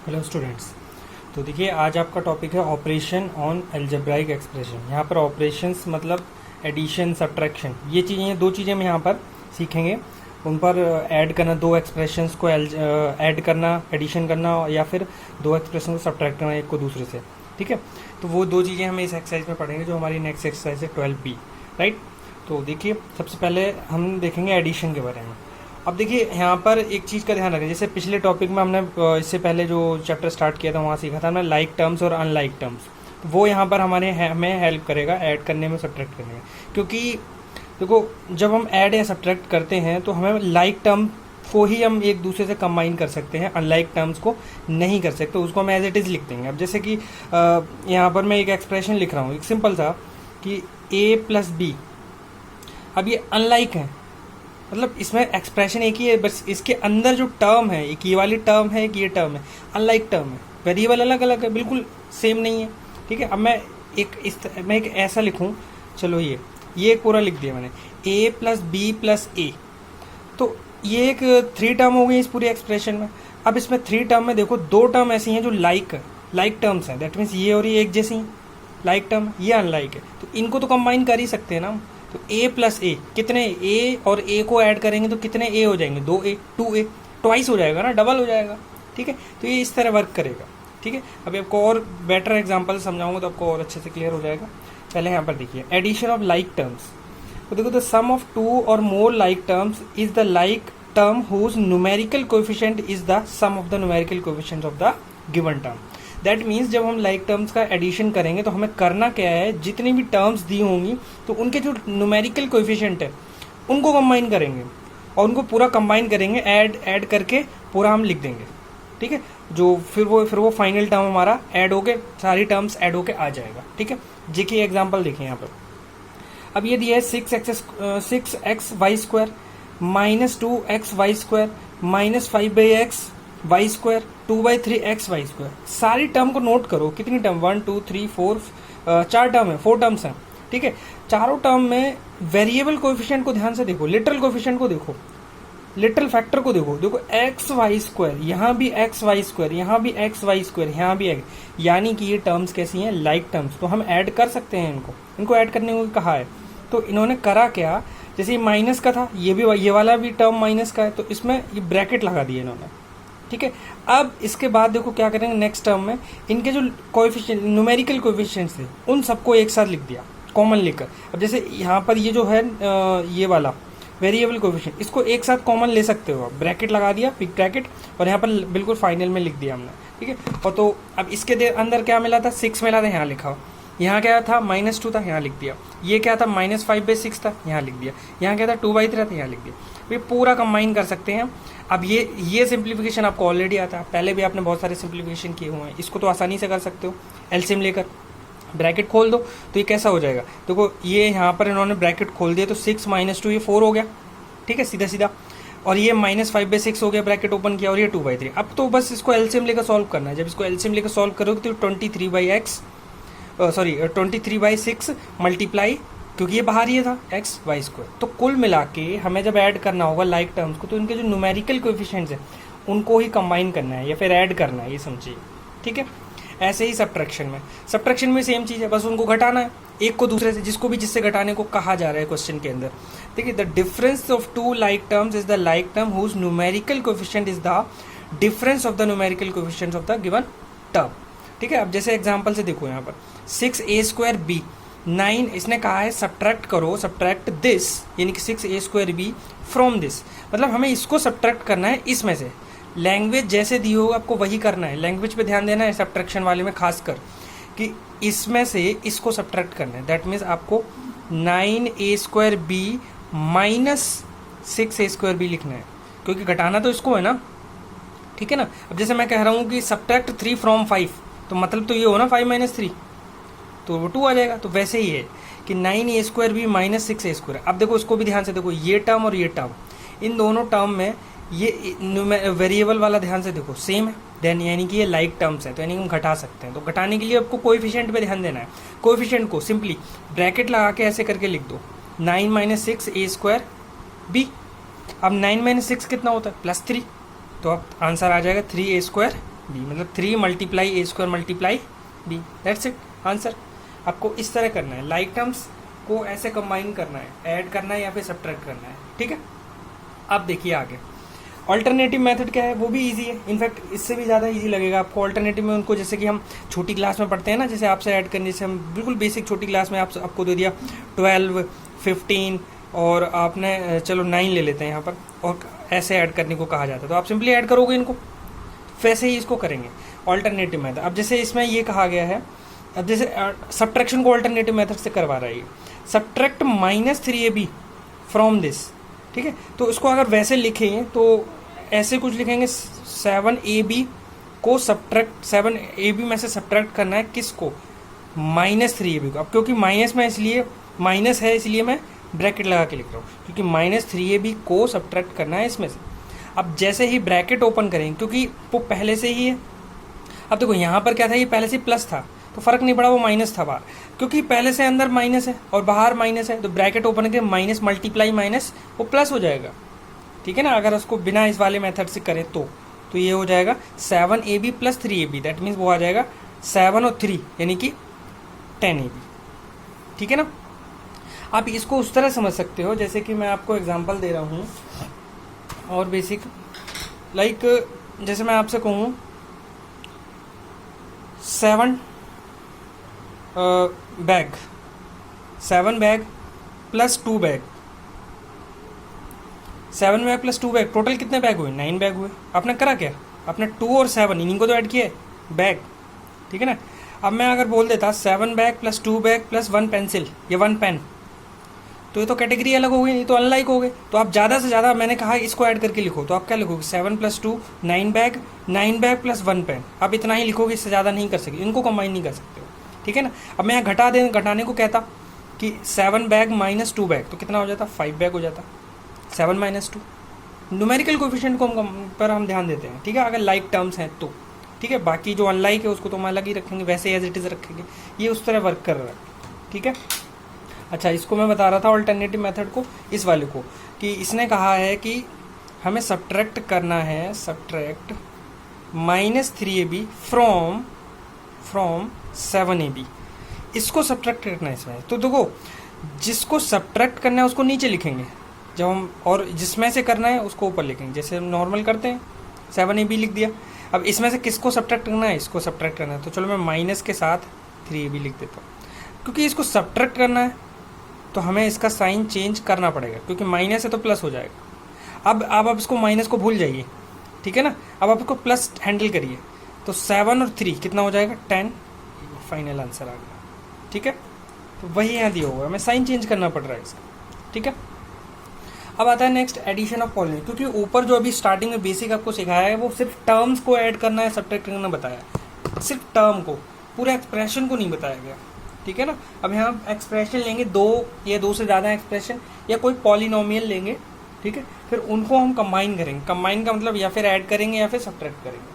Hello students. तो देखिए आज आपका टॉपिक है ऑपरेशन ऑन अलजेब्राइक एक्सप्रेशन। यहाँ पर ऑपरेशंस मतलब एडिशन सब्ट्रैक्शन, ये चीज़ें दो चीज़ें हम यहाँ पर सीखेंगे। उन पर ऐड करना, दो एक्सप्रेशंस को ऐड करना, एडिशन करना, या फिर दो एक्सप्रेशन को सब्ट्रैक्ट करना एक को दूसरे से। ठीक है, तो वो दो चीज़ें हमें इस एक्सरसाइज में पढ़ेंगे जो हमारी नेक्स्ट एक्सरसाइज है 12B। राइट, तो देखिए सबसे पहले हम देखेंगे एडिशन के बारे में। अब देखिए यहाँ पर एक चीज़ का ध्यान रखें, जैसे पिछले टॉपिक में हमने इससे पहले जो चैप्टर स्टार्ट किया था वहाँ सीखा था हमने लाइक टर्म्स और अनलाइक टर्म्स। तो वो यहाँ पर हमें हेल्प करेगा ऐड करने में, सब्ट्रैक्ट करने में। क्योंकि देखो जब हम ऐड या सब्ट्रैक्ट करते हैं तो हमें लाइक टर्म को ही हम एक दूसरे से कंबाइन कर सकते हैं, अनलाइक टर्म्स को नहीं कर सकते। उसको हम एज इट इज़ लिख देंगे। अब जैसे कि यहाँ पर मैं एक एक्सप्रेशन लिख रहा हूँ, एक सिंपल सा कि a+b। अब ये अनलाइक है, मतलब इसमें एक्सप्रेशन एक ही है, बस इसके अंदर जो टर्म है, एक ये वाली टर्म है, एक ये टर्म है, अनलाइक टर्म है। वेरिएबल अलग अलग है, बिल्कुल सेम नहीं है। ठीक है, अब मैं एक ऐसा लिखूं, चलो ये एक पूरा लिख दिया मैंने, a+b+a। तो ये एक 3 टर्म हो गई इस पूरी एक्सप्रेशन में। अब इसमें 3 टर्म में देखो 2 टर्म ऐसी हैं जो लाइक टर्म्स हैं, दैट मीन्स ये और ये एक जैसी हैं, लाइक टर्म, ये अनलाइक है। तो इनको तो कंबाइन कर ही सकते हैं ना। तो a+a, कितने a और a को ऐड करेंगे तो कितने a हो जाएंगे, 2a, 2a, ट्वाइस हो जाएगा ना, डबल हो जाएगा। ठीक है, तो ये इस तरह वर्क करेगा। ठीक है, अभी आपको और बेटर एग्जांपल समझाऊंगा तो आपको और अच्छे से क्लियर हो जाएगा। पहले यहाँ पर देखिए एडिशन ऑफ लाइक टर्म्स। तो देखो द सम ऑफ 2 और more like terms is the like term whose numerical coefficient is the sum of the numerical coefficients of the given term. That means जब हम लाइक टर्म्स का addition करेंगे तो हमें करना क्या है, जितनी भी टर्म्स दी होंगी तो उनके जो न्यूमेरिकल कोएफिशिएंट है उनको कंबाइन करेंगे और उनको पूरा कंबाइन करेंगे, ऐड करके पूरा हम लिख देंगे। ठीक है, जो फिर वो फाइनल टर्म हमारा ऐड होके, सारी टर्म्स ऐड होके आ जाएगा। ठीक है, देखिए एग्जाम्पल देखिए यहाँ पर। अब ये दिया है 6x(y)² -2xy² -5x(y²) 2/3xy²। सारी टर्म को नोट करो, कितनी टर्म, 1 2 3 4, 4 टर्म है, 4 टर्म्स हैं। ठीक है, चारों टर्म में वेरिएबल कोएफिशिएंट को ध्यान से देखो, लिटरल कोएफिशिएंट को देखो, लिटरल फैक्टर को देखो xy², यहाँ भी xy², यहाँ भी xy², यहाँ भी यानी कि ये टर्म्स कैसी हैं, लाइक टर्म्स। तो हम ऐड कर सकते हैं, इनको ऐड करने को कहा है। तो इन्होंने करा क्या, जैसे ये माइनस का था, ये वाला भी टर्म माइनस का है, तो इसमें ये ब्रैकेट लगा दिए इन्होंने। ठीक है, अब इसके बाद देखो क्या करेंगे, नेक्स्ट टर्म में इनके जो कोएफिशिएंट, न्यूमेरिकल कोएफिशिएंट्स थे उन सबको एक साथ लिख दिया, कॉमन लेकर। अब जैसे यहाँ पर ये जो है ये वाला वेरिएबल कोएफिशिएंट, इसको एक साथ कॉमन ले सकते हो, ब्रैकेट लगा दिया, बिग ब्रैकेट, और यहाँ पर बिल्कुल फाइनल में लिख दिया हमने। ठीक है, और तो अब इसके अंदर क्या मिला था, 6 मिला था, यहाँ लिखा। यहाँ क्या था, -2 था, यहाँ लिख दिया। ये क्या था, -5/6 था, यहाँ लिख दिया। यहाँ क्या था, 2/3 था, यहाँ लिख दिया। ये पूरा कंबाइन कर सकते हैं। अब ये सिंप्लीफिकेशन आपको ऑलरेडी आता है, पहले भी आपने बहुत सारे सिंप्लीफिकेशन किए हुए हैं। इसको तो आसानी से कर सकते हो, एलसीएम लेकर ब्रैकेट खोल दो तो ये कैसा हो जाएगा। देखो ये यहाँ पर इन्होंने ब्रैकेट खोल दिया तो 6 - 2 ये 4 हो गया। ठीक है, सीधा सीधा। और ये -5/6 हो गया, ब्रैकेट ओपन किया, और ये 2/3। अब तो बस इसको एलसीएम लेकर सॉल्व करना है। जब इसको एलसीएम लेकर सॉल्व करोगे तो 23/6 मल्टीप्लाई, क्योंकि ये बाहर ही था, xy²। तो कुल मिला के हमें जब ऐड करना होगा लाइक टर्म्स को, तो इनके जो न्यूमेरिकल कोएफिशिएंट्स हैं उनको ही कंबाइन करना है या फिर ऐड करना है, ये समझिए। ठीक है, ऐसे ही सब्ट्रैक्शन में सेम चीज़ है, बस उनको घटाना है एक को दूसरे से, जिससे घटाने को कहा जा रहा है क्वेश्चन के अंदर। देखिए the difference of 2 like terms is the like term whose numerical coefficient is the difference of the numerical coefficients of the given term. ठीक है, अब जैसे एग्जांपल से देखो यहाँ पर 6a²b 9, इसने कहा है सब्ट्रैक्ट करो, सब्ट्रैक्ट दिस, यानी कि 6a²b फ्रॉम दिस, मतलब हमें इसको सब्ट्रैक्ट करना है इसमें से। लैंग्वेज जैसे दी हो आपको वही करना है, लैंग्वेज पे ध्यान देना है सब्ट्रैक्शन वाले में खासकर, कि इसमें से इसको सब्ट्रैक्ट करना है। दैट मीन्स आपको 9a²b -6a²b लिखना है, क्योंकि घटाना तो इसको है ना। ठीक है ना, अब जैसे मैं कह रहा हूँ कि सब्ट्रैक्ट 3 फ्रॉम 5, तो मतलब तो ये हो ना 5 - 3, तो वो 2 आ जाएगा। तो वैसे ही है कि 9a²b -6a²। अब देखो इसको भी ध्यान से देखो, ये टर्म और ये टर्म, इन दोनों टर्म में ये वेरिएबल वाला ध्यान से देखो सेम है, देन यानी कि ये लाइक टर्म्स है, तो यानी कि हम घटा सकते हैं। तो घटाने के लिए आपको कोएफिशिएंट पे ध्यान देना है। कोएफिशिएंट को सिंपली ब्रैकेट लगा के ऐसे करके लिख दो, 9 - 6a²b। अब 9 - 6 कितना होता है, +3, तो अब आंसर आ जाएगा 3a² बी, मतलब 3 multiply A square multiply B, that's it answer. आपको इस तरह करना है, लाइक टर्म्स को ऐसे कंबाइन करना है, ऐड करना है या फिर सब्ट्रैक्ट करना है, ठीक है। अब देखिए आगे ऑल्टरनेटिव मेथड क्या है, वो भी इजी है, इनफैक्ट इससे भी ज़्यादा इजी लगेगा आपको। ऑल्टरनेटिव में उनको जैसे कि हम छोटी क्लास में पढ़ते हैं ना, जैसे आपसे ऐड करने से हम बिल्कुल बेसिक छोटी क्लास में आपको दे दिया 12, 15 और आपने चलो 9 ले लेते हैं यहाँ पर, और ऐसे ऐड करने को कहा जाता है, तो आप सिंपली ऐड करोगे इनको, वैसे ही इसको करेंगे ऑल्टरनेटिव मेथड। अब जैसे इसमें ये कहा गया है, अब जैसे सब्ट्रैक्शन को ऑल्टरनेटिव मेथड से करवा रहा है ये, सब्ट्रैक्ट -3ab फ्रॉम दिस, ठीक है। तो इसको अगर वैसे लिखें तो ऐसे कुछ लिखेंगे, 7ab को सब्ट्रैक्ट, 7ab में से सब्ट्रैक्ट करना है किसको, -3ab को। अब क्योंकि माइनस में इसलिए माइनस है इसलिए मैं ब्रैकेट लगा के लिख रहा हूँ, क्योंकि -3ab को सब्ट्रैक्ट करना है इसमें से। अब जैसे ही ब्रैकेट ओपन करेंगे, क्योंकि वो पहले से ही है, अब देखो यहाँ पर क्या था, ये पहले से प्लस था तो फर्क नहीं पड़ा, वो माइनस था बाहर, क्योंकि पहले से अंदर माइनस है और बाहर माइनस है, तो ब्रैकेट ओपन करके माइनस मल्टीप्लाई माइनस वो प्लस हो जाएगा, ठीक है ना। अगर उसको बिना इस वाले मेथड से करें तो ये हो जाएगा 7ab + 3ab, दैट मीन्स वो आ जाएगा 7 और 3 यानी कि 10ab, ठीक है ना। आप इसको उस तरह समझ सकते हो जैसे कि मैं आपको एग्जांपल दे रहा हूँ, और बेसिक लाइक जैसे मैं आपसे कहूँ 7 bag, 7 bag + 2 bag, 7 bag + 2 bag, total कितने बैग हुए, 9 बैग हुए। आपने करा क्या, आपने 2 और 7 इन्हीं को तो ऐड किया है, बैग, ठीक है ना। अब मैं अगर बोल देता 7 बैग + 2 बैग + 1 पेंसिल या 1 पेन, तो ये तो कैटेगरी अलग हो गई, ये तो अनलाइक हो गए। तो आप ज़्यादा से ज़्यादा, मैंने कहा इसको ऐड करके लिखो, तो आप क्या लिखोगे, 7 + 2 9 बैग, 9 बैग + 1 पेन, आप इतना ही लिखोगे, इससे ज़्यादा नहीं कर सकते, इनको कंबाइन नहीं कर सकते हो, ठीक है ना। अब मैं यहाँ घटाने को कहता कि 7 बैग - 2 बैग, तो कितना हो जाता, 5 बैग हो जाता, 7 - 2। न्यूमेरिकल कोएफिशिएंट को पर हम ध्यान देते हैं, ठीक है, अगर लाइक टर्म्स हैं तो, ठीक है। बाकी जो अनलाइक है उसको तो हम अलग ही रखेंगे, वैसे एज इट इज़ रखेंगे, ये उस तरह वर्क कर रहा है, ठीक है। अच्छा, इसको मैं बता रहा था ऑल्टरनेटिव मेथड को, इस वाले को, कि इसने कहा है कि हमें सब्ट्रैक्ट करना है, सब्ट्रैक्ट -3ab फ्रॉम 7ab, इसको सब्ट्रैक्ट करना है इसमें। तो देखो, जिसको सब्ट्रैक्ट करना है उसको नीचे लिखेंगे जब हम, और जिसमें से करना है उसको ऊपर लिखेंगे, जैसे हम नॉर्मल करते हैं, 7ab लिख दिया। अब इसमें से किसको सब्ट्रैक्ट करना है, इसको सब्ट्रैक्ट करना है, तो चलो मैं माइनस के साथ 3ab लिख देता हूँ, क्योंकि इसको सब्ट्रैक्ट करना है तो हमें इसका साइन चेंज करना पड़ेगा, क्योंकि माइनस है तो प्लस हो जाएगा। अब आप इसको माइनस को भूल जाइए, ठीक है ना। अब आप इसको प्लस हैंडल करिए, तो 7 और 3 कितना हो जाएगा, 10, फाइनल आंसर आ गया, ठीक है। तो वही यहाँ दिया हुआ है, हमें साइन चेंज करना पड़ रहा है इसका, ठीक है। अब आता है नेक्स्ट, एडिशन ऑफ पॉलिनोमियल, क्योंकि ऊपर जो अभी स्टार्टिंग में बेसिक आपको सिखाया है वो सिर्फ टर्म्स को ऐड करना है, सब्ट्रैक्ट करना बताया, सिर्फ टर्म को, पूरे एक्सप्रेशन को नहीं बताया गया, ठीक है ना। अब यहाँ एक्सप्रेशन लेंगे 2 या 2 से ज़्यादा एक्सप्रेशन, या कोई पॉलिनोमियल लेंगे, ठीक है, फिर उनको हम कंबाइन करेंगे। कंबाइन का मतलब या फिर ऐड करेंगे या फिर सब्ट्रैक्ट करेंगे,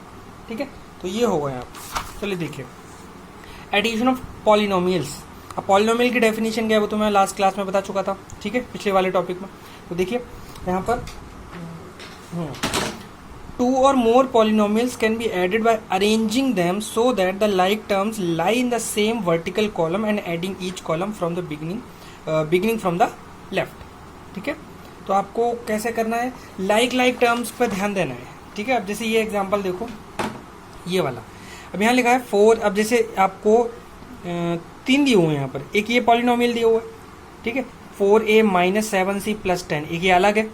ठीक है। तो ये होगा यहाँ, चलिए देखिए एडिशन ऑफ पॉलिनोमियल्स। अब पॉलिनोमियल की डेफिनेशन क्या है वो तो मैं लास्ट क्लास में बता चुका था, ठीक है, पिछले वाले टॉपिक में। तो देखिए यहाँ पर 2 or more polynomials can be added by arranging them so that the like terms lie in the same vertical column and adding each column from the beginning from the left, ठीक है। तो आपको कैसे करना है, लाइक टर्म्स पर ध्यान देना है, ठीक है। अब जैसे ये एग्जांपल देखो, ये वाला, अब यहाँ लिखा है 4, अब जैसे आपको 3 दिए हुए हैं यहाँ पर, एक ये पॉलिनोमियल दिया हुआ है, ठीक है, 4a - 7c + 10, एक ये अलग है,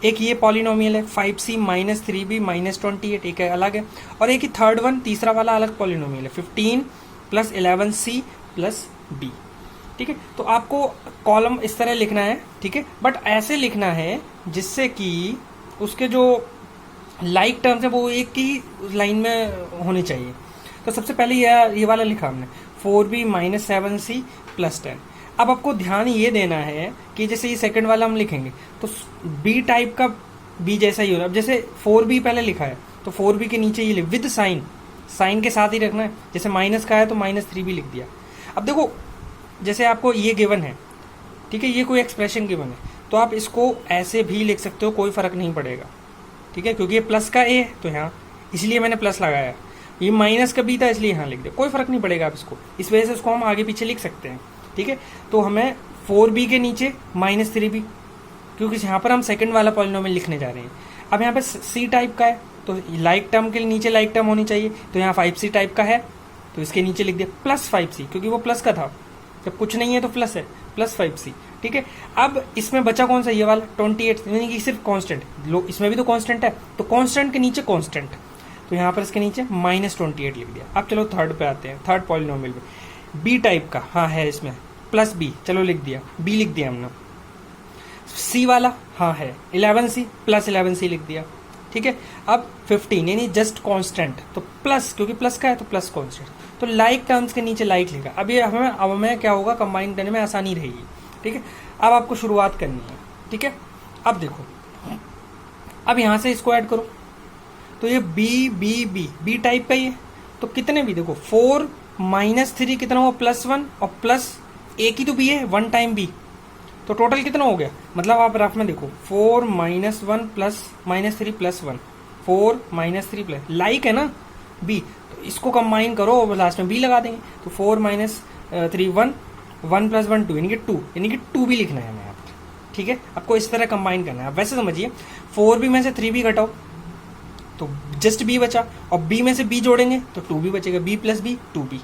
एक ये पॉलिनोमियल है 5c - 3b - 28, एक अलग है, और एक ही थर्ड वन, तीसरा वाला अलग पॉलिनोमियल है 15 + 11c + b, ठीक है। तो आपको कॉलम इस तरह लिखना है, ठीक है, बट ऐसे लिखना है जिससे कि उसके जो लाइक टर्म्स है वो एक ही लाइन में होने चाहिए। तो सबसे पहले ये वाला लिखा हमने 4b - 7c + 10। अब आपको ध्यान ये देना है कि जैसे ये सेकंड वाला हम लिखेंगे तो बी टाइप का बी जैसा ही होगा। अब जैसे 4b पहले लिखा है तो 4b के नीचे ये विद साइन के साथ ही रखना है, जैसे माइनस का है तो -3b लिख दिया। अब देखो जैसे आपको ये गिवन है, ठीक है, ये कोई एक्सप्रेशन गिवन है, तो आप इसको ऐसे भी लिख सकते हो, कोई फर्क नहीं पड़ेगा, ठीक है, क्योंकि ये प्लस का ए है तो यहाँ इसलिए मैंने प्लस लगाया। ये माइनस का बी था इसलिए यहाँ लिख दिया, कोई फर्क नहीं पड़ेगा आप इसको, इस वजह से उसको हम आगे पीछे लिख सकते हैं। ठीक है, तो हमें 4b के नीचे -3b, क्योंकि यहाँ पर हम सेकंड वाला पॉलिनोमियल लिखने जा रहे हैं। अब यहाँ पे सी टाइप का है तो लाइक टर्म के नीचे लाइक टर्म होनी चाहिए, तो यहाँ 5c टाइप का है तो इसके नीचे लिख दिया +5c, क्योंकि वो प्लस का था, जब कुछ नहीं है तो प्लस है, +5c। ठीक है, अब इसमें बचा कौन सा, ये वाला 28, यानी कि सिर्फ कांस्टेंट, लो इसमें भी तो कांस्टेंट है, तो कांस्टेंट के नीचे कांस्टेंट, तो यहाँ पर इसके नीचे -28 लिख दिया। अब चलो थर्ड पे आते हैं, थर्ड पॉलिनोमियल पे, बी टाइप का, हाँ है इसमें +b, चलो लिख दिया, b लिख दिया हमने। सी वाला हाँ है 11c, +11c लिख दिया। ठीक है, अब 15 यानी जस्ट कांस्टेंट, तो प्लस, क्योंकि प्लस का है तो प्लस कांस्टेंट, तो लाइक टर्म्स के नीचे लाइक लिखा। अब ये हमें क्या होगा, कंबाइन करने में आसानी रहेगी। ठीक है, अब आपको शुरुआत करनी है। ठीक है, अब देखो, अब यहाँ से इसको ऐड करो, तो ये बी टाइप का ही है, तो कितने भी देखो 4 - 3 कितना हुआ, +1, और प्लस एक ही तो बी है, 1 टाइम बी, तो टोटल कितना हो गया, मतलब आप रफ में देखो 4 - 1 -3 + 1, 4 - 3 प्लस लाइक है ना बी, तो इसको कंबाइन करो और लास्ट में बी लगा देंगे, तो 4 - 3 1, 1 + 1 2, यानी कि 2 भी लिखना है हमें यहाँ पर। ठीक है, आपको इस तरह कंबाइन करना है। वैसे समझिए 4b में से 3b घटाओ तो जस्ट b बचा, और b में से b जोड़ेंगे तो 2b बचेगा, b + b 2b।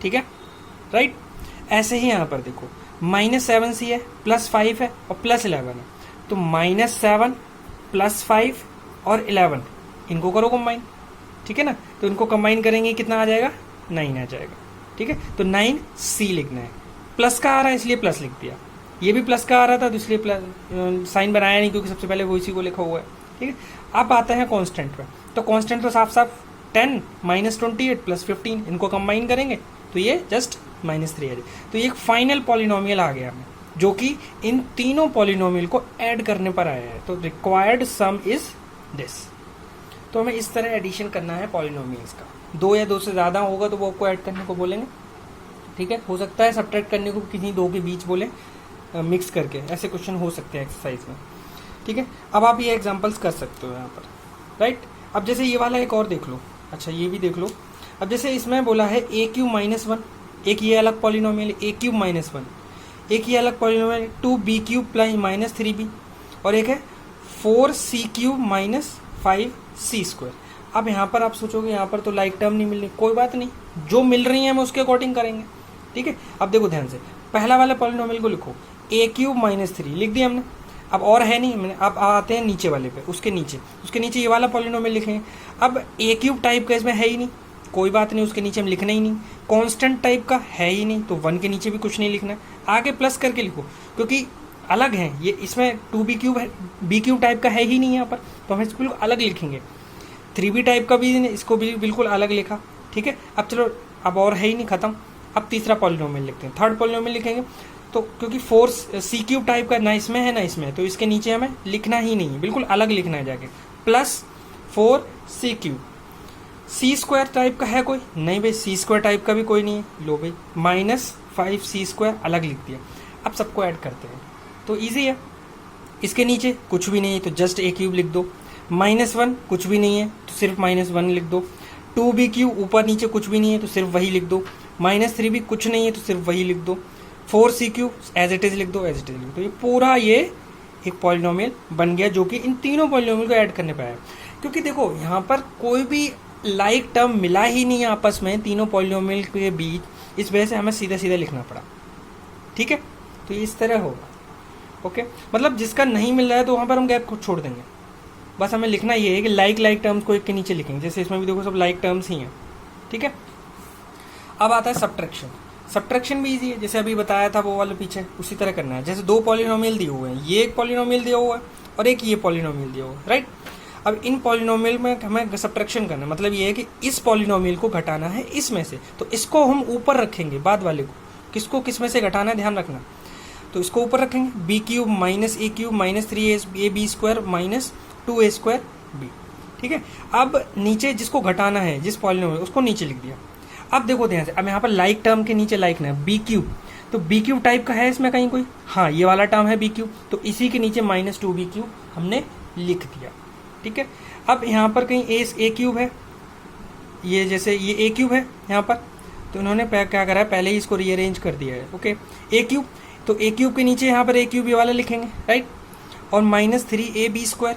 ठीक है, राइट। ऐसे ही यहाँ पर देखो -7c है, +5 है और +11 है, तो -7 +5 और 11 इनको करो कंबाइन। ठीक है ना, तो इनको कंबाइन करेंगे कितना आ जाएगा, 9 आ जाएगा। ठीक है, तो 9c लिखना है, प्लस का आ रहा है इसलिए प्लस लिख दिया, ये भी प्लस का आ रहा था तो इसलिए प्लस साइन बनाया नहीं, क्योंकि सबसे पहले वो इसी को लिखा हुआ है। ठीक है, अब आते हैं कांस्टेंट पे, तो कांस्टेंट तो साफ साफ 10 -28 +15, इनको कंबाइन करेंगे तो ये जस्ट -3 आ जाए, तो ये एक फाइनल पॉलिनोमियल आ गया हमें, जो कि इन तीनों पॉलिनोमियल को ऐड करने पर आया है। तो रिक्वायर्ड सम इज दिस। तो हमें इस तरह एडिशन करना है पॉलिनोमियल्स का, 2 या 2 से ज़्यादा होगा तो वो आपको ऐड करने को बोलेंगे। ठीक है, हो सकता है सब्ट्रैक्ट करने को किसी 2 के बीच बोले, मिक्स करके, ऐसे क्वेश्चन हो सकते हैं एक्सरसाइज में। ठीक है, अब आप ये एग्जांपल्स कर सकते हो यहाँ पर, राइट। अब जैसे ये वाला एक और देख लो, अच्छा ये भी देख लो। अब जैसे इसमें बोला है a³ - 1, एक ये अलग पॉलिनोमियल a³ - 1, एक ये अलग पॉलिनोमियल 2b³ + -3b, और एक है 4c³ - 5c²। अब यहाँ पर आप सोचोगे यहाँ पर तो लाइक टर्म नहीं मिल रही, कोई बात नहीं, जो मिल रही है हम उसके अकॉर्डिंग करेंगे। ठीक है, अब देखो ध्यान से, पहला वाला पॉलिनोमियल को लिखो, a³ - 3 लिख दिया हमने। अब और है नहीं, मैंने अब आते हैं नीचे वाले पे, उसके नीचे ये वाला पॉलिनोमियल लिखेंगे। अब a³ टाइप का इसमें है ही नहीं, कोई बात नहीं, उसके नीचे हम लिखना ही नहीं। कांस्टेंट टाइप का है ही नहीं, तो 1 के नीचे भी कुछ नहीं लिखना है, आगे प्लस करके लिखो, क्योंकि अलग है ये, इसमें 2b³ है, b³ टाइप का है ही नहीं यहाँ पर, तो हम इसको बिल्कुल अलग लिखेंगे। 3b टाइप का भी, इसको भी बिल्कुल अलग लिखा। ठीक है, अब चलो, अब और है ही नहीं, खत्म। अब तीसरा पॉलिनोमियल लिखते हैं, थर्ड पॉलिनोमियल लिखेंगे, तो क्योंकि 4c³ टाइप का ना इसमें है ना इसमें, तो इसके नीचे हमें लिखना ही नहीं है, बिल्कुल अलग लिखना है जाके, +4c³ c² टाइप का है कोई नहीं भाई, c² टाइप का भी कोई नहीं है, लो भाई -5c² अलग लिख दिया। अब सबको ऐड करते हैं तो इजी है, इसके नीचे कुछ भी नहीं है तो जस्ट a³ लिख दो, -1 कुछ भी नहीं है तो सिर्फ -1 लिख दो, 2b³ ऊपर नीचे कुछ भी नहीं है तो सिर्फ वही लिख दो, -3 भी कुछ नहीं है तो सिर्फ वही लिख दो, 4c³ एज इट इज लिख दो, एज इट इज लिख दो। ये पूरा ये एक पॉलिनोमियल बन गया, जो कि इन तीनों पॉलिनोमियल को ऐड करने पर आया। क्योंकि देखो यहाँ पर कोई भी लाइक टर्म मिला ही नहीं आपस में तीनों पॉलिनोमियल के बीच, इस वजह से हमें सीधा सीधा लिखना पड़ा। ठीक है, तो ये इस तरह होगा। ओके, मतलब जिसका नहीं मिल रहा है तो वहाँ पर हम गैप खुद छोड़ देंगे, बस हमें लिखना ये है कि लाइक टर्म्स को एक के नीचे लिखेंगे, जैसे इसमें भी देखो सब लाइक टर्म्स ही हैं। ठीक है, अब आता है सब्ट्रैक्शन। सब्ट्रैक्शन भी इजी है, जैसे अभी बताया था वो वाले पीछे, उसी तरह करना है। जैसे 2 पॉलिनोमियल दिए हुए हैं, ये एक पॉलिनोमियल दिया हुआ है और एक ये पॉलिनोमियल दिया हुआ है, राइट। अब इन पॉलिनोमियल में हमें सब्ट्रैक्शन करना है, मतलब ये है कि इस पॉलिनोमियल को घटाना है इसमें से, तो इसको हम ऊपर रखेंगे, बाद वाले को, किसको किस में से घटाना है ध्यान रखना, तो इसको ऊपर रखेंगे, b³ - a³ - 3ab² - 2a²b। ठीक है, अब नीचे जिसको घटाना है, जिस पॉलिनोमियल उसको नीचे लिख दिया। अब देखो ध्यान से, अब यहाँ पर लाइक टर्म के नीचे लाइक ना b³, तो b³ टाइप का है इसमें कहीं कोई, हाँ ये वाला टर्म है b³, तो इसी के नीचे -2b³ हमने लिख दिया। ठीक है, अब यहाँ पर कहीं a³ है, ये जैसे ये ए क्यूब है यहाँ पर, तो इन्होंने क्या करा है, पहले ही इसको रीअरेंज कर दिया है। ओके, ए क्यूब, तो ए क्यूब के नीचे यहाँ पर ए क्यूब ये वाला लिखेंगे, राइट, और -3ab²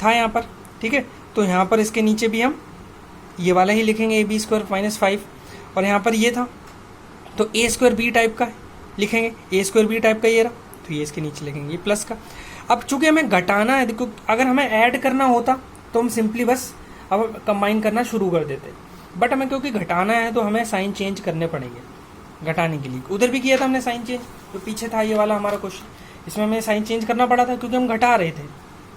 था यहाँ पर, ठीक है। तो यहाँ पर इसके नीचे भी हम ये वाला ही लिखेंगे, ab² -5, और यहाँ पर ये था तो a² टाइप का लिखेंगे, a² टाइप का ये रहा, तो ये इसके नीचे लिखेंगे, ये प्लस का। अब चूंकि हमें घटाना है, देखो अगर हमें ऐड करना होता तो हम सिंपली बस अब कंबाइन करना शुरू कर देते, बट हमें क्योंकि घटाना है तो हमें साइन चेंज करने पड़ेंगे घटाने के लिए। उधर भी किया था हमने साइन चेंज, जो पीछे था ये वाला हमारा क्वेश्चन, इसमें हमें साइन चेंज करना पड़ा था क्योंकि हम घटा रहे थे,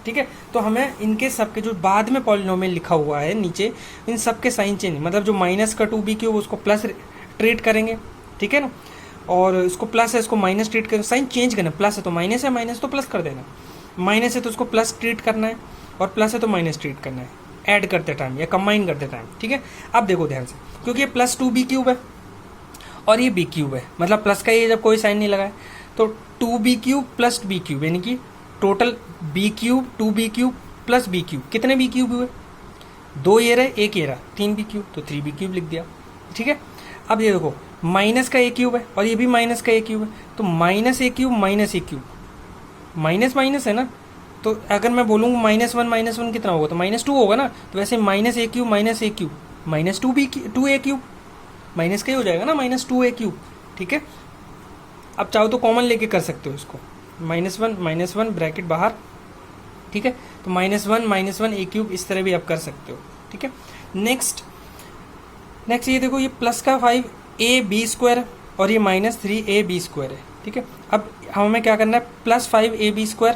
ठीक है। तो हमें इनके सबके जो बाद में पॉलिनोमियल लिखा हुआ है नीचे, इन सबके साइन चेंज, मतलब जो माइनस का 2b³ उसको प्लस ट्रीट करेंगे, ठीक है ना, और इसको प्लस है इसको माइनस ट्रीट करें, साइन चेंज करना, प्लस है तो माइनस है, माइनस तो प्लस कर देना, माइनस है तो उसको प्लस ट्रीट करना है, और प्लस है तो माइनस ट्रीट करना है, ऐड करते टाइम या कंबाइन करते टाइम, ठीक है। अब देखो ध्यान से, क्योंकि ये +2b³ है और ये b³ है, मतलब प्लस का ये जब कोई साइन नहीं लगा है, तो 2b³ + b³ यानी कि टोटल b³ 2b³ + b³ कितने b³ हुए, 2 ये रहे, 1 ये रहा, 3 b³ तो 3b³ लिख दिया, ठीक है। अब ये देखो माइनस का a³ है और ये भी माइनस का a³ है, तो -a³ -a³ माइनस माइनस है ना, तो अगर मैं बोलूँ -1 कितना होगा, तो -2 होगा ना, तो वैसे -a³ -2a³ माइनस का ही हो जाएगा ना, -2a³, ठीक है। अब चाहो तो कॉमन लेके कर सकते हो इसको, -1 ब्रैकेट बाहर, ठीक है, तो -1 a³ इस तरह भी आप कर सकते हो, ठीक है। नेक्स्ट ये देखो, ये प्लस का 5ab² और ये -3ab² है, ठीक है। अब हमें क्या करना है, +5ab²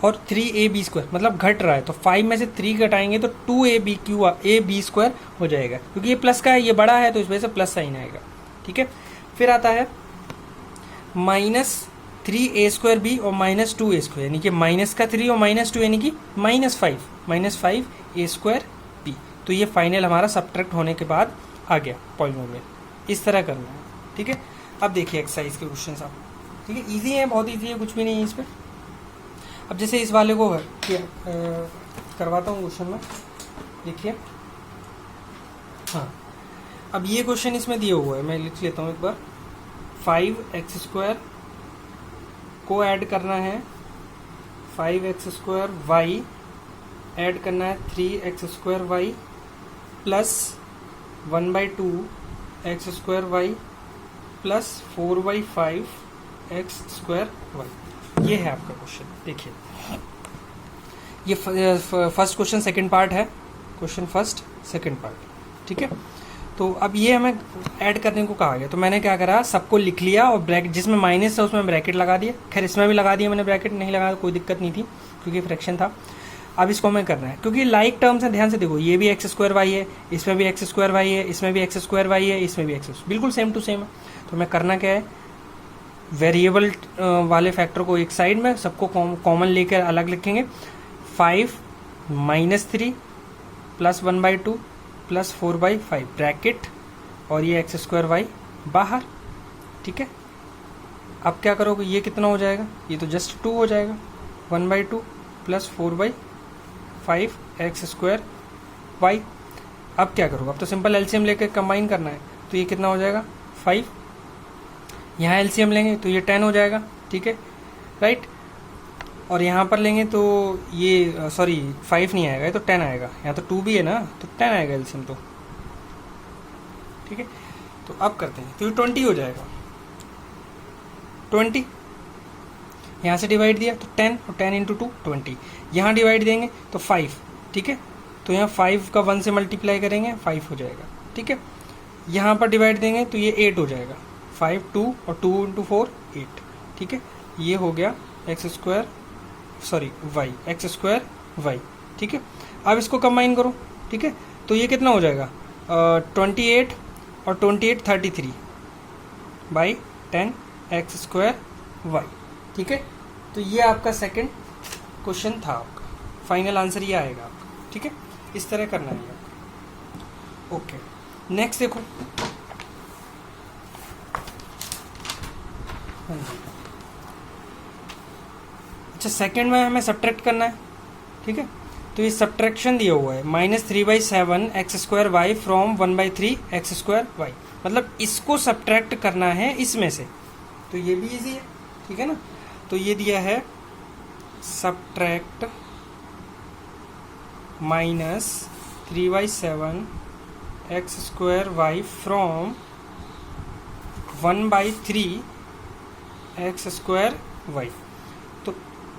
और 3ab², मतलब घट रहा है, तो 5 में से 3 घटाएंगे तो 2ab² हो जाएगा, क्योंकि ये प्लस का है, ये बड़ा है, तो इस वजह से प्लस साइन आएगा, ठीक है। फिर आता है -3a²b और -2a², यानी कि माइनस का 3 और -2 यानी कि -5a²b, तो ये फाइनल हमारा सब्ट्रैक्ट होने के बाद आ गया पॉलिनोमियल, इस तरह करना है, ठीक है। अब देखिए एक्सरसाइज के क्वेश्चन आप, ठीक है, इजी है, बहुत इजी है, कुछ भी नहीं है इस पर। अब जैसे इस वाले को करवाता हूँ क्वेश्चन में, देखिए, हाँ, अब ये क्वेश्चन इसमें दिया हुआ है, मैं लिख लेता हूँ एक बार। 5x² को ऐड करना है, 5x² ऐड करना है 3x² plus 1/2x² plus 4/5x², ये है आपका क्वेश्चन। देखिए ये फर्स्ट क्वेश्चन सेकंड पार्ट है, क्वेश्चन फर्स्ट सेकंड पार्ट, ठीक है। तो अब ये हमें ऐड करने को कहा गया, तो मैंने क्या करा, सबको लिख लिया और ब्रैकेट जिसमें माइनस था उसमें ब्रैकेट लगा दिया, खैर इसमें भी लगा दिया मैंने ब्रैकेट, नहीं लगाया कोई दिक्कत नहीं थी क्योंकि फ्रैक्शन था। अब इसको हमें करना है, क्योंकि लाइक टर्म्स है, ध्यान से देखो, ये भी x² है, इसमें भी x² है, इसमें भी x² है, इसमें भी x, बिल्कुल सेम टू सेम है। तो हमें करना क्या है, वेरिएबल वाले फैक्टर को एक साइड में, सबको कॉमन लेकर अलग लिखेंगे। 5 -3 प्लस 1/2 प्लस 4/5 ब्रैकेट, और ये x² बाहर, ठीक है। अब क्या करोगे, ये कितना हो जाएगा, ये तो जस्ट 2 हो जाएगा, 1/2 प्लस 4/5x²। अब क्या करोगे, अब तो सिंपल एलसीएम लेकर कंबाइन करना है, तो ये कितना हो जाएगा 5, यहाँ एलसीएम लेंगे तो ये 10 हो जाएगा, ठीक है, राइट। और यहाँ पर लेंगे तो ये 5 नहीं आएगा, ये तो 10 आएगा, यहाँ तो 2 भी है ना, तो 10 आएगा एलसीएम, तो ठीक है। तो अब करते हैं, तो ये 20 हो जाएगा, 20 यहाँ से डिवाइड दिया तो 10, और 10 × 2 20, यहाँ डिवाइड देंगे तो 5, ठीक है। तो यहाँ 5 का 1 से मल्टीप्लाई करेंगे 5 हो जाएगा, ठीक है। यहाँ पर डिवाइड देंगे तो ये 8 हो जाएगा, 5 2 और 2 × 4 8, ठीक है। ये हो गया x², ठीक है। अब इसको कंबाइन करो, ठीक है, तो ये कितना हो जाएगा 28 और 28 33/10x², ठीक है। तो ये आपका सेकंड क्वेश्चन था, आपका फाइनल आंसर ये आएगा आपका, ठीक है। इस तरह करना है आपका, ओके। नेक्स्ट देखो, अच्छा सेकंड में हमें सब्ट्रैक्ट करना है, ठीक है। तो तो ये सब्ट्रैक्शन दिया हुआ है -3/7 X square Y from 1/3 X square Y, मतलब इसको सब्ट्रैक्ट करना है इसमें से, तो ये भी इजी है, ठीक है ना। तो ये दिया है subtract -3/7 X square Y from 1/3 X square Y, तो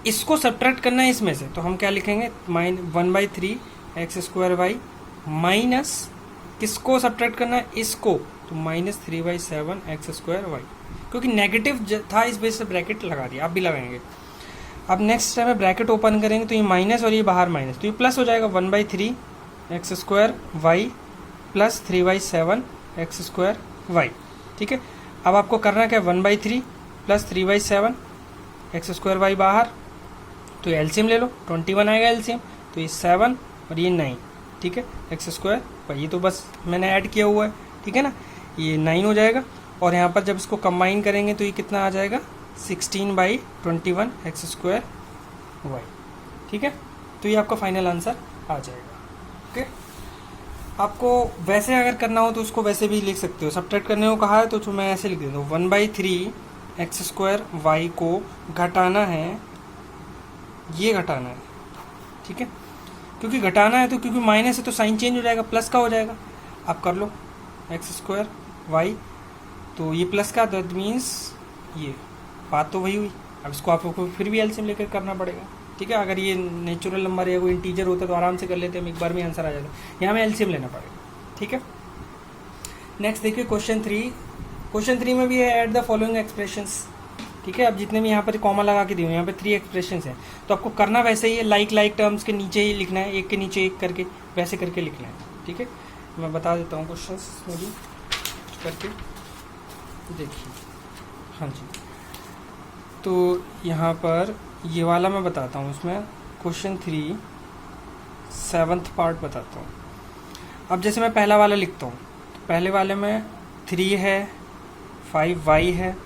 इसको सब्ट्रैक्ट करना है इसमें से, तो हम क्या लिखेंगे 1/3 एक्स स्क्वायर वाई माइनस किसको सब्ट्रैक्ट करना है इसको, तो -3/7 एक्स स्क्वायर वाई, क्योंकि नेगेटिव था इस वजह से ब्रैकेट लगा दिया, आप भी लगाएंगे। अब नेक्स्ट टाइम में ब्रैकेट ओपन करेंगे तो ये माइनस और ये बाहर माइनस, तो ये प्लस हो जाएगा 1/3 X square Y plus 3/7 X square Y, ठीक है। अब आपको करना क्या है 1/3 प्लस 3/7 एक्स स्क्वायर वाई बाहर, तो ये एलसीएम ले लो, 21 आएगा एलसीएम, तो ये 7 और ये 9, ठीक है, एक्स स्क्वायर वाई, ये तो बस मैंने ऐड किया हुआ है, ठीक है ना, ये 9 हो जाएगा। और यहाँ पर जब इसको कंबाइन करेंगे तो ये कितना आ जाएगा 16/21 एक्स स्क्वायर वाई, ठीक है। तो ये आपका फाइनल आंसर आ जाएगा, ओके। आपको वैसे अगर करना हो तो उसको वैसे भी लिख सकते हो, सब्ट्रैक्ट करने को कहा है तो मैं ऐसे लिख देता हूँ 1/3 एक्स स्क्वायर वाई को घटाना है, ये घटाना है, ठीक है, क्योंकि घटाना है तो क्योंकि माइनस है तो साइन चेंज हो जाएगा, प्लस का हो जाएगा। आप कर लो एक्स स्क्वायर वाई, तो ये प्लस का, दैट मीन्स ये बात तो वही हुई। अब इसको आपको फिर भी एलसीएम लेकर करना पड़ेगा, ठीक है। अगर ये नेचुरल नंबर या कोई इंटीजर होता तो आराम से कर लेते हम, एक बार में आंसर आ जाता, यहाँ में एलसीएम लेना पड़ेगा, ठीक है। नेक्स्ट देखिए क्वेश्चन 3। क्वेश्चन 3 में भी है ऐड द फॉलोइंग एक्सप्रेशंस, ठीक है। अब जितने भी यहाँ पर कॉमा लगा के दिए हुए यहाँ पे 3 एक्सप्रेशंस हैं, तो आपको करना वैसे ही है, लाइक टर्म्स के नीचे ही लिखना है, एक के नीचे एक करके वैसे करके लिखना है, ठीक है। मैं बता देता हूँ क्वेश्चन में भी करके देखिए, हाँ जी। तो यहाँ पर ये वाला मैं बताता हूँ, उसमें क्वेश्चन 3 7th पार्ट बताता हूँ। अब जैसे मैं पहला वाला लिखता हूँ, तो पहले वाले में 3 है, 5y है,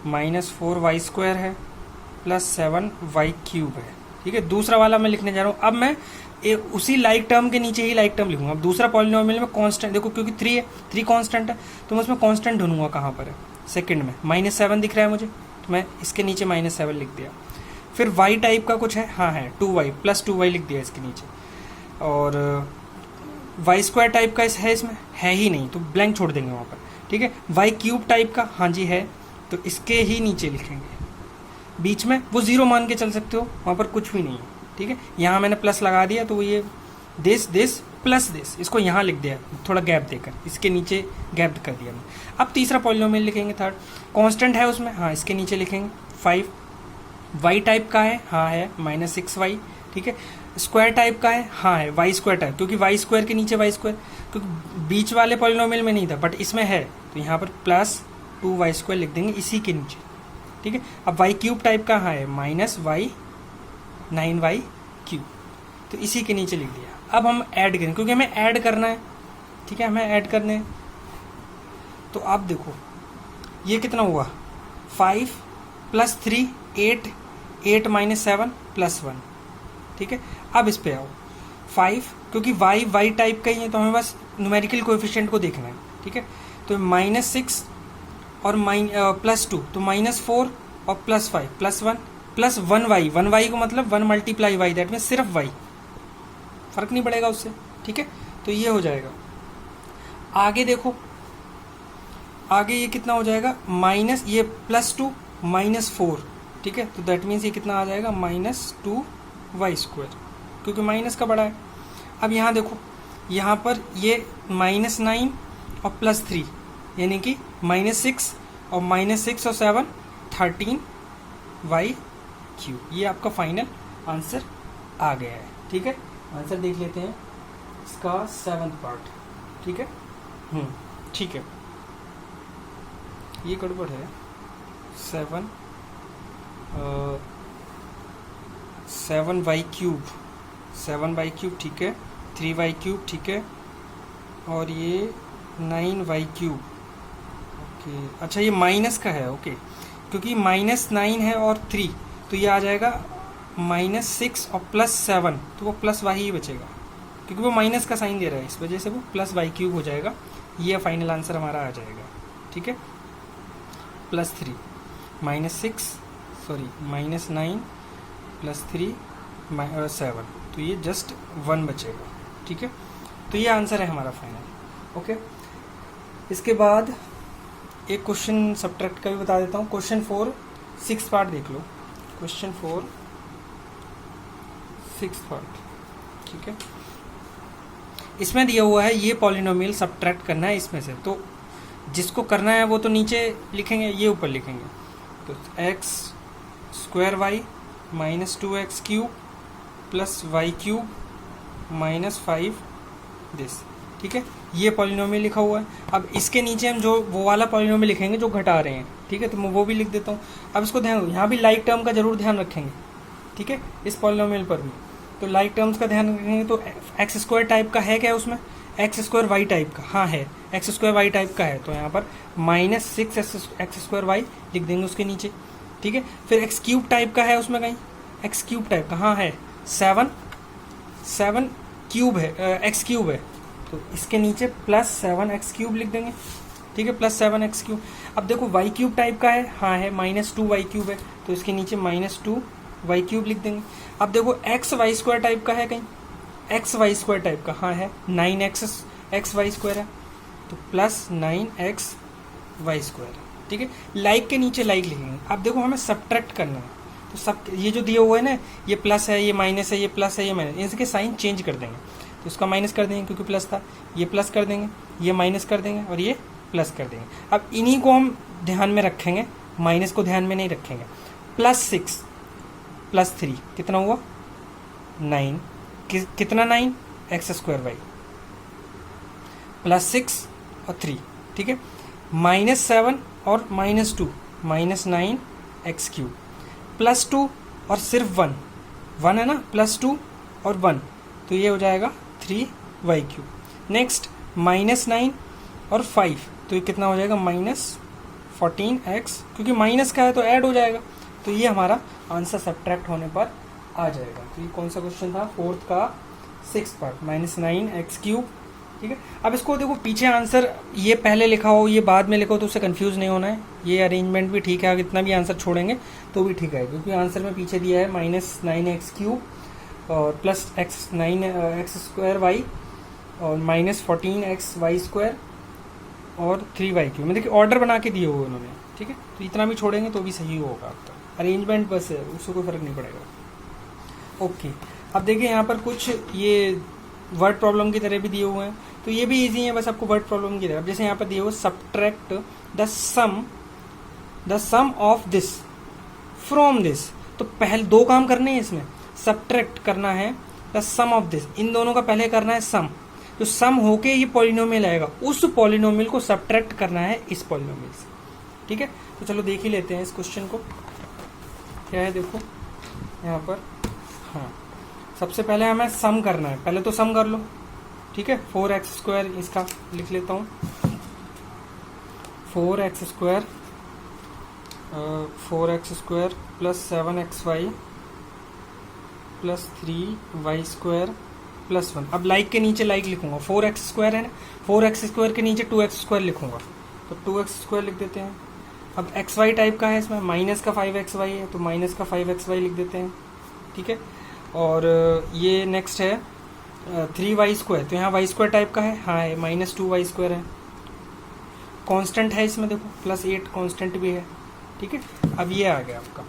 -4y स्क्वायर है, +7y क्यूब है, ठीक है। दूसरा वाला मैं लिखने जा रहा हूँ, अब मैं उसी लाइक टर्म के नीचे ही लाइक टर्म लिखूंगा। अब दूसरा पॉलिनोमियल में कांस्टेंट देखो, क्योंकि 3 है, 3 कांस्टेंट है, तो मैं उसमें कांस्टेंट ढूंढूंगा कहाँ पर है, सेकंड में -7 दिख रहा है मुझे, तो मैं इसके नीचे -7 लिख दिया। फिर y टाइप का कुछ है, हाँ है 2y +2y लिख दिया इसके नीचे, और y स्क्वायर टाइप का है, इसमें है ही नहीं तो ब्लैंक छोड़ देंगे वहाँ पर, ठीक है। y क्यूब टाइप का, हाँ जी है, तो इसके ही नीचे लिखेंगे। बीच में वो 0 मान के चल सकते हो, वहाँ पर कुछ भी नहीं है, ठीक है। यहाँ मैंने प्लस लगा दिया तो ये दिस प्लस दिस, इसको यहाँ लिख दिया थोड़ा गैप देकर, इसके नीचे गैप कर दिया मैं। अब तीसरा पॉलिनोमियल लिखेंगे, थर्ड कांस्टेंट है उसमें, हाँ इसके नीचे लिखेंगे 5। y टाइप का है, हाँ है -6y, ठीक है। स्क्वायर टाइप का है, हाँ है y स्क्वायर टाइप, क्योंकि y स्क्वायर के नीचे y स्क्वायर, क्योंकि बीच वाले पॉलिनोमियल में नहीं था बट इसमें है, तो यहाँ पर +2y स्क्वायर लिख देंगे इसी के नीचे, ठीक है। अब y क्यूब टाइप का, हाँ है -9y क्यूब, तो इसी के नीचे लिख दिया। अब हम ऐड करें, क्योंकि हमें ऐड करना है, ठीक है, हमें ऐड करने हैं। तो आप देखो ये कितना हुआ 5 + 3 8 8 - 7 +1, ठीक है। अब इस पे आओ 5, क्योंकि y टाइप का ही है तो हमें बस न्यूमेरिकल कोएफिशिएंट को देखना है, ठीक है। तो -6 और +2, तो -4 और +5 +1 +1y, 1y को मतलब 1 × y, दैट में सिर्फ y, फर्क नहीं पड़ेगा उससे, ठीक है। तो ये हो जाएगा। आगे देखो, आगे ये कितना हो जाएगा माइनस ये +2 -4, ठीक है। तो दैट मीन्स ये कितना आ जाएगा -2y स्क्वायर, क्योंकि माइनस का बड़ा है। अब यहाँ देखो, यहाँ पर ये -9 और +3 यानी कि -6 और -6 और 7 13y क्यूब, ये आपका फाइनल आंसर आ गया है, ठीक है। आंसर देख लेते हैं इसका 7th पार्ट, ठीक है। ठीक है, ये गड़बड़ है। 7y क्यूब, 7y क्यूब, ठीक है। 3y क्यूब, ठीक है। और ये 9y क्यूब, ओके। अच्छा ये माइनस का है, ओके, क्योंकि -9 है और 3, तो ये आ जाएगा -6 और +7, तो वो प्लस वाई ही बचेगा, क्योंकि वो माइनस का साइन दे रहा है, इस वजह से वो +y³ हो जाएगा। ये फाइनल आंसर हमारा आ जाएगा। ठीक है, +3 -6 सॉरी -9 +3 7, तो ये जस्ट 1 बचेगा। ठीक है, तो ये आंसर है हमारा फाइनल। ओके, इसके बाद एक क्वेश्चन सब्ट्रैक्ट का भी बता देता हूँ। क्वेश्चन 4 6 पार्ट देख लो। Question 4 6 part. ठीक है, इसमें दिया हुआ है ये पॉलिनोमियल सब्ट्रैक्ट करना है इसमें से, तो जिसको करना है वो तो नीचे लिखेंगे, ये ऊपर लिखेंगे। तो x² y -2x³ + y³ -5 this. ठीक है, ये पॉलिनोमियल लिखा हुआ है। अब इसके नीचे हम जो वो वाला पॉलिनोमियल लिखेंगे जो घटा रहे हैं। ठीक है, तो मैं वो भी लिख देता हूँ। अब इसको ध्यान, यहाँ भी लाइक टर्म का जरूर ध्यान रखेंगे। ठीक है, इस पॉलिनोमियल पर भी तो लाइक टर्म्स का ध्यान रखेंगे। तो x² टाइप का है क्या उसमें? x² y टाइप का, हाँ है, x² y टाइप का है, तो यहाँ पर -6 x² y लिख देंगे उसके नीचे। ठीक है, फिर x³ टाइप का है उसमें कहीं, x³ टाइप का, हाँ है, 7 क्यूब है, x³ है, तो इसके नीचे +7 x³ लिख देंगे। ठीक है, +7 x³। अब देखो y³ टाइप का है, हाँ है, -2 y³ है, तो इसके नीचे -2 y³ लिख देंगे। अब देखो xy² टाइप का है कहीं, xy² टाइप का, हाँ है, 9xy² है, तो +9xy²। ठीक है, लाइक के नीचे लाइक लिखेंगे। अब देखो हमें सब्ट्रैक्ट करना है, तो सब ये जो दिया हुआ है ना, ये प्लस है, ये माइनस है, ये प्लस है, ये माइनस, इसके साइन चेंज कर देंगे। तो इसका माइनस कर देंगे क्योंकि प्लस था, ये प्लस कर देंगे, ये माइनस कर देंगे और ये प्लस कर देंगे। अब इन्हीं को हम ध्यान में रखेंगे, माइनस को ध्यान में नहीं रखेंगे। +6 +3 कितना हुआ? 9। कितना 9? x² y +6 और 3। ठीक है, -7 और -2 -9 x³ +2 और सिर्फ 1 है ना, +2 और 1, तो ये हो जाएगा 3y³। नेक्स्ट -9 और 5, तो ये कितना हो जाएगा? -14x, क्योंकि माइनस का है तो ऐड हो जाएगा, तो ये हमारा आंसर सब्ट्रैक्ट होने पर आ जाएगा। तो ये कौन सा क्वेश्चन था? 4th का 6th पार्ट, -9x³। ठीक है, अब इसको देखो पीछे आंसर ये पहले लिखा हो, ये बाद में लिखा हो, तो उससे कंफ्यूज नहीं होना है। ये अरेंजमेंट भी ठीक है, अगर इतना भी आंसर छोड़ेंगे तो भी ठीक है, क्योंकि आंसर में पीछे दिया है -9x³ और +9x² y और -14xy² और 3y³ में देखिए ऑर्डर बना के दिए हुए उन्होंने। ठीक है, तो इतना भी छोड़ेंगे तो भी सही होगा आपका अरेंजमेंट, बस है, उससे कोई फर्क नहीं पड़ेगा। ओके, अब देखिए यहाँ पर कुछ ये वर्ड प्रॉब्लम की तरह भी दिए हुए हैं, तो ये भी इजी है, बस आपको वर्ड प्रॉब्लम की तरह। अब जैसे यहाँ पर दिए हुए subtract the sum of this from this, तो पहले 2 काम करने हैं इसमें, सब्ट्रैक्ट करना है द सम ऑफ दिस, इन दोनों का पहले करना है सम, जो सम होके ये पॉलिनोमियल आएगा, उस पॉलिनोमियल को सब्ट्रैक्ट करना है इस पॉलिनोमियल से। ठीक है, तो चलो देख ही लेते हैं इस क्वेश्चन को क्या है। देखो यहाँ पर, हाँ, सबसे पहले हमें सम करना है, पहले तो सम कर लो। ठीक है, 4x² इसका लिख लेता हूँ, 4x² +7xy +3y² +1। अब लाइक के नीचे लाइक लिखूंगा, 4x² है ना, 4x² के नीचे 2x² लिखूंगा, तो 2x² लिख देते हैं। अब xy टाइप का है, इसमें माइनस का 5xy है, तो माइनस का 5xy लिख देते हैं। ठीक है, और ये नेक्स्ट है 3y², तो यहाँ y² टाइप का है, हाँ है, -2y² है, कांस्टेंट है इसमें, देखो +8 कांस्टेंट भी है। ठीक है, अब ये आ गया आपका,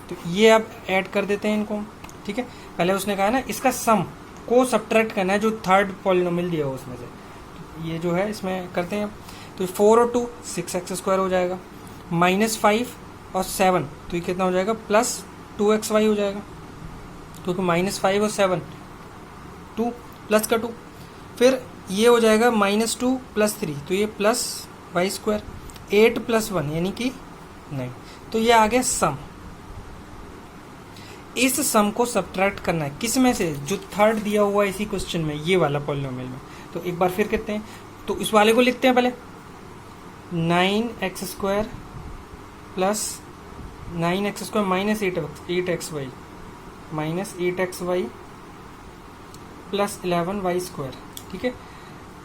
तो ये अब ऐड कर देते हैं इनको। ठीक है, पहले उसने कहा ना इसका सम को सब्ट्रैक्ट करना है जो 3rd पॉलिनोमियल दिया हो उसमें से, तो ये जो है इसमें करते हैं। तो 4 और 2 6x² हो जाएगा, -5 और 7, तो ये कितना हो जाएगा? +2xy हो जाएगा, क्योंकि -5 और 7 2 प्लस का 2, फिर ये हो जाएगा -2 + 3, तो ये +y², 8 + 1 यानी कि 9, तो ये आ गया सम। इस सम को सब्ट्रैक्ट करना है किस में से? जो 3rd दिया हुआ है इसी क्वेश्चन में, ये वाला पॉलिनोमियल में। तो एक बार फिर करते हैं, तो इस वाले को लिखते हैं पहले, 9x² +9x² -8xy minus 8xy plus 11y²। ठीक है,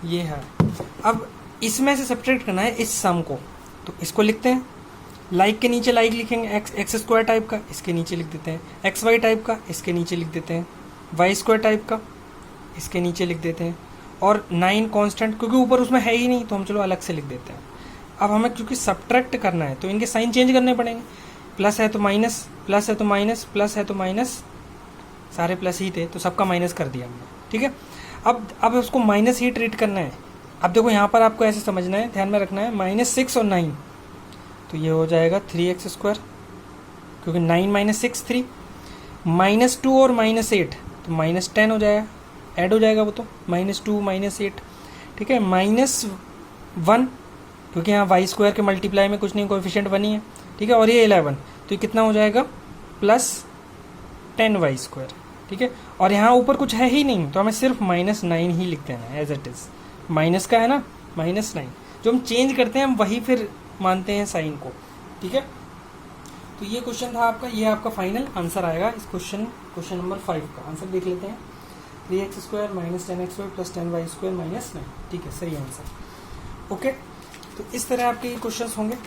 ये है। अब इसमें से सब्ट्रैक्ट करना है इस सम को, तो इसको लिखते हैं। लाइक के नीचे लाइक लिखेंगे, x² टाइप का इसके नीचे लिख देते हैं, xy टाइप का इसके नीचे लिख देते हैं, y² टाइप का इसके नीचे लिख देते हैं, और 9 कांस्टेंट क्योंकि ऊपर उसमें है ही नहीं तो हम चलो अलग से लिख देते हैं। अब हमें क्योंकि सब्ट्रैक्ट करना है तो इनके साइन चेंज करने पड़ेंगे। प्लस है तो माइनस, प्लस है तो माइनस, प्लस है तो माइनस, सारे प्लस ही थे तो सबका माइनस कर दिया हमने। ठीक है, अब उसको माइनस ही ट्रीट करना है। अब देखो यहाँ पर आपको ऐसे समझना है, ध्यान में रखना है, -6 और 9 तो ये हो जाएगा 3x², क्योंकि 9 - 6 3, -2 और -8 तो -10 हो जाएगा, ऐड हो जाएगा वो तो, -2 -8। ठीक है, -1 क्योंकि यहाँ y² के मल्टीप्लाई में कुछ नहीं, कोएफिशिएंट 1 ही है। ठीक है, और ये 11 तो ये कितना हो जाएगा +10y²। ठीक है, और यहाँ ऊपर कुछ है ही नहीं तो हमें सिर्फ -9 ही लिख देना है एज इट इज़। माइनस का है ना, -9 जो हम चेंज करते हैं हम वही फिर मानते हैं साइन को। ठीक है, तो ये क्वेश्चन था आपका, ये आपका फाइनल आंसर आएगा इस क्वेश्चन नंबर 5 का। आंसर देख लेते हैं, 3x² - 10xy + 10y² - 9। ठीक है, सही आंसर। ओके, तो इस तरह आपके ये क्वेश्चन होंगे।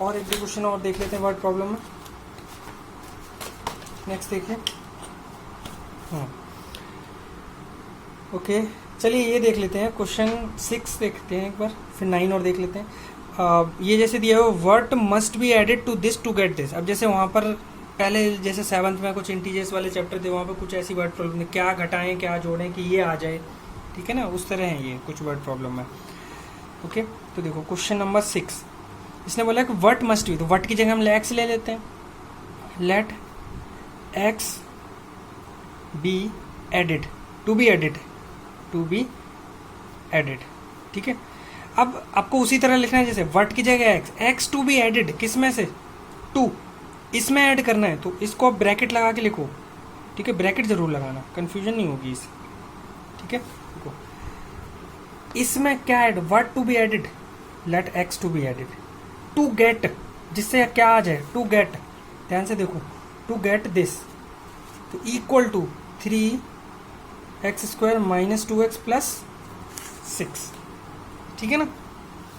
और एक दो क्वेश्चन और देख लेते हैं वर्ड प्रॉब्लम में। नेक्स्ट देखिए, ओके चलिए ये देख लेते हैं, क्वेश्चन 6 देखते हैं एक बार, फिर 9 और देख लेते हैं। ये जैसे दिया हुआ, what must be added to this to get this. अब जैसे वहाँ पर पहले जैसे 7th में कुछ इंटीजर्स वाले चैप्टर थे, वहाँ पर कुछ ऐसी वर्ड प्रॉब्लम थी, क्या घटाएं क्या जोड़ें कि ये आ जाए। ठीक है ना, उस तरह है ये कुछ वर्ड प्रॉब्लम में। ओके, तो देखो क्वेश्चन नंबर 6, इसने बोला कि व्हाट मस्ट बी, तो व्हाट की जगह हम एक्स ले लेते हैं, let X be added, to be added. ठीक है, अब आपको उसी तरह लिखना है जैसे व्हाट की जगह एक्स टू बी एडिड, किस में से 2, इसमें ऐड करना है तो इसको आप ब्रैकेट लगा के लिखो। ठीक है, ब्रैकेट जरूर लगाना, कंफ्यूजन नहीं होगी इससे। ठीक है, देखो इसमें क्या add, what to be added, let X to be added, to get, जिससे क्या आ जाए, टू गेट, ध्यान से देखो, टू गेट दिस तो इक्वल टू 3x² - 2x + 6। ठीक है ना,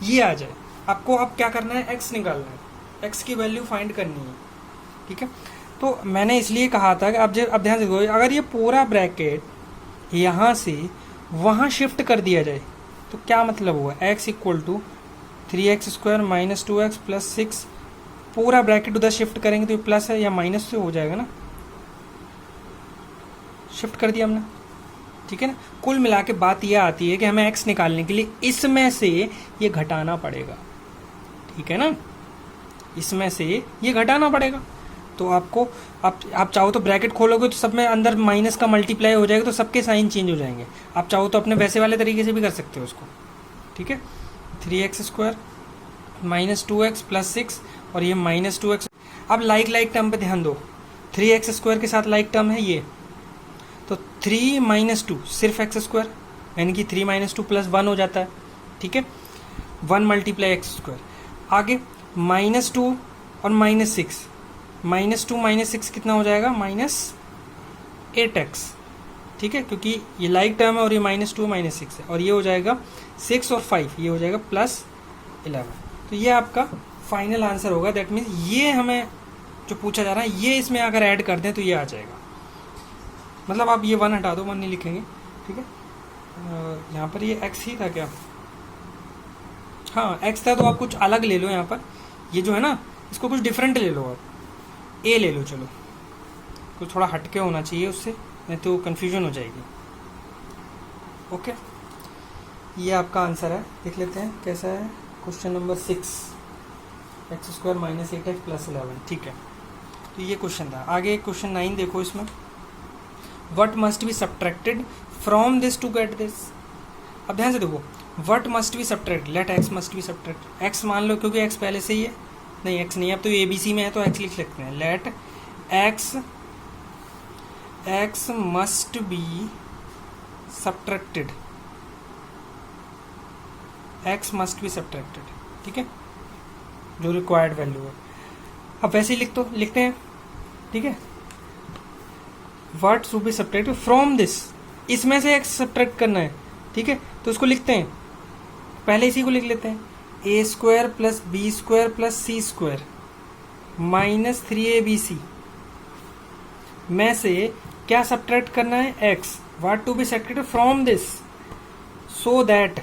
ये आ जाए। आपको अब क्या करना है, x निकालना है, x की वैल्यू फाइंड करनी है। ठीक है, तो मैंने इसलिए कहा था कि अब ध्यान से देखो, अगर ये पूरा ब्रैकेट यहाँ से वहाँ शिफ्ट कर दिया जाए तो क्या मतलब हुआ, x = 3x² - 2x + 6, पूरा ब्रैकेट उधर शिफ्ट करेंगे तो ये प्लस है या माइनस से हो जाएगा ना, शिफ्ट कर दिया हमने। ठीक है ना, कुल मिला के बात यह आती है कि हमें x निकालने के लिए इसमें से ये घटाना पड़ेगा। ठीक है ना, इसमें से ये घटाना पड़ेगा। तो आपको आप चाहो तो ब्रैकेट खोलोगे तो सब में अंदर माइनस का मल्टीप्लाई हो जाएगा तो सबके साइन चेंज हो जाएंगे। आप चाहो तो अपने वैसे वाले तरीके से भी कर सकते हो उसको। ठीक है, 3x² - 2x + 6 और ये -2x। अब लाइक टर्म पे ध्यान दो, 3x² के साथ लाइक टर्म है ये, तो 3 - 2 सिर्फ x², यानी कि 3 - 2 + 1 हो जाता है। ठीक है, 1 × x²। आगे -2 और -6, -2 - 6 कितना हो जाएगा, -8x। ठीक है, क्योंकि ये लाइक टर्म है और ये -2 - 6 है, और ये हो जाएगा 6 और 5, ये हो जाएगा +11। तो ये आपका फाइनल आंसर होगा। दैट मीन्स ये हमें जो पूछा जा रहा है ये इसमें अगर ऐड कर दें तो ये आ जाएगा। मतलब आप ये 1 हटा दो, 1 नहीं लिखेंगे। ठीक है, यहाँ पर ये x ही था क्या, हाँ x था, तो आप कुछ अलग ले लो। यहाँ पर ये जो है ना, इसको कुछ डिफरेंट ले लो, आप a ले लो। चलो, कुछ थोड़ा हटके होना चाहिए उससे, नहीं तो कन्फ्यूजन हो जाएगी। ओके, ये आपका आंसर है। देख लेते हैं कैसा है। Question number 6, x² - 8x + 11। ठीक है, तो ये क्वेश्चन था। आगे क्वेश्चन 9 देखो, इसमें what must be subtracted from this to get this. अब ध्यान से देखो, what must be subtract, let x must be subtract. x मान लो, क्योंकि x पहले से ही है, नहीं x नहीं, अब तो ABC में है तो x लिख सकते हैं। Let x must be subtracted, x must be subtracted. ठीक है, जो रिक्वायर्ड वैल्यू है। अब वैसे ही लिखते हैं। ठीक है, what to be subtract from this, इसमें से एक्स सब्ट्रैक्ट करना है, ठीक है। तो उसको लिखते हैं, पहले इसी को लिख लेते हैं, A square plus B square plus C square minus 3abc में से क्या सब्ट्रैक्ट करना है, X, what to be subtracted from this, so that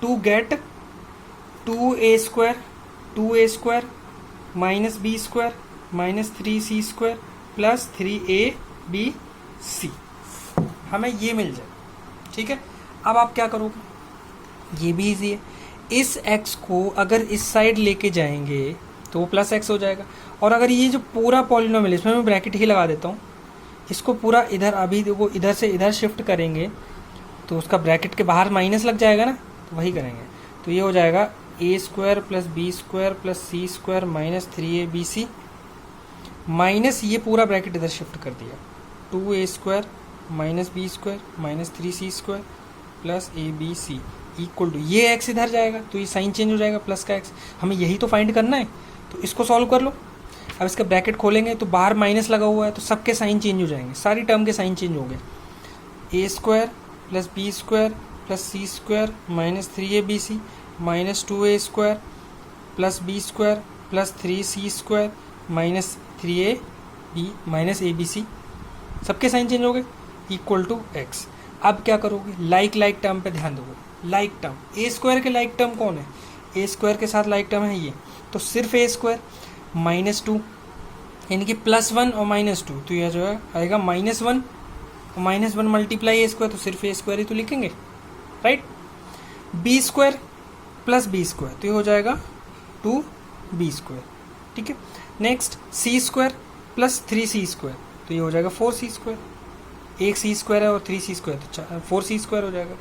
to get 2a square minus B square minus 3c square plus 3abc, हमें ये मिल जाए, ठीक है। अब आप क्या करोगे, ये भी इजी है, इस x को अगर इस साइड लेके जाएंगे तो वो प्लस एक्स हो जाएगा, और अगर ये जो पूरा पॉलिनोमियल, इसमें मैं ब्रैकेट ही लगा देता हूँ, इसको पूरा इधर, अभी वो इधर से इधर शिफ्ट करेंगे तो उसका ब्रैकेट के बाहर माइनस लग जाएगा ना, तो वही करेंगे। तो ये हो जाएगा A square plus B square plus C square minus 3abc minus ये पूरा ब्रैकेट इधर शिफ्ट कर दिया, 2a square minus B square minus 3c square plus abc equal to, ये x इधर जाएगा तो ये साइन चेंज हो जाएगा प्लस का x, हमें यही तो फाइंड करना है, तो इसको सॉल्व कर लो। अब इसका ब्रैकेट खोलेंगे तो बाहर माइनस लगा हुआ है तो सबके साइन चेंज हो जाएंगे, सारी टर्म के साइन चेंज हो गए, A square plus B square plus C square minus 3abc minus 2a square plus B square plus 3c square minus 3ab minus abc, सबके साइन चेंज हो गए, इक्वल टू x। अब क्या करोगे, like term पे ध्यान दोगे, लाइक टर्म, ए square के लाइक टर्म कौन है, ए स्क्वायर के साथ लाइक टर्म है ये, तो सिर्फ ए स्क्वायर माइनस 2 यानी कि +1 और -2, तो यह जो है आएगा -1 और -1 मल्टीप्लाई ए स्क्वायर, तो सिर्फ ए स्क्वायर ही तो लिखेंगे, right. B square plus B square, तो ये हो जाएगा 2b स्क्वायर, ठीक है। Next C square plus 3c square, तो ये हो जाएगा 4c स्क्वायर, एक सी स्क्वायर है और 3c स्क्वायर, तो 4c स्क्वायर हो जाएगा।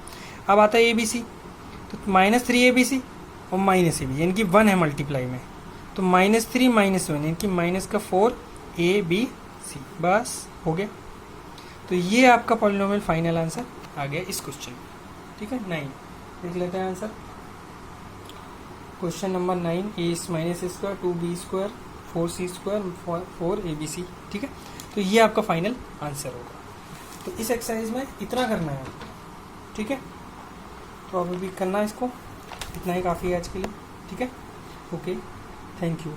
अब आता है abc, तो -3abc और -ab यानी कि 1 है मल्टीप्लाई में, तो -3 -1 यानी कि माइनस का 4abc, बस हो गया। तो ये आपका पॉलिनोमियल फाइनल आंसर आ गया इस क्वेश्चन में, ठीक है। 9 देख लेते हैं answer, question number 9, a minus square 2b square 4c square 4abc, ठीक है। तो ये आपका फाइनल आंसर होगा। तो इस एक्सरसाइज में इतना करना है, ठीक है। तो अब भी करना है इसको, इतना ही काफ़ी है आज के लिए, ठीक है। Okay, thank you.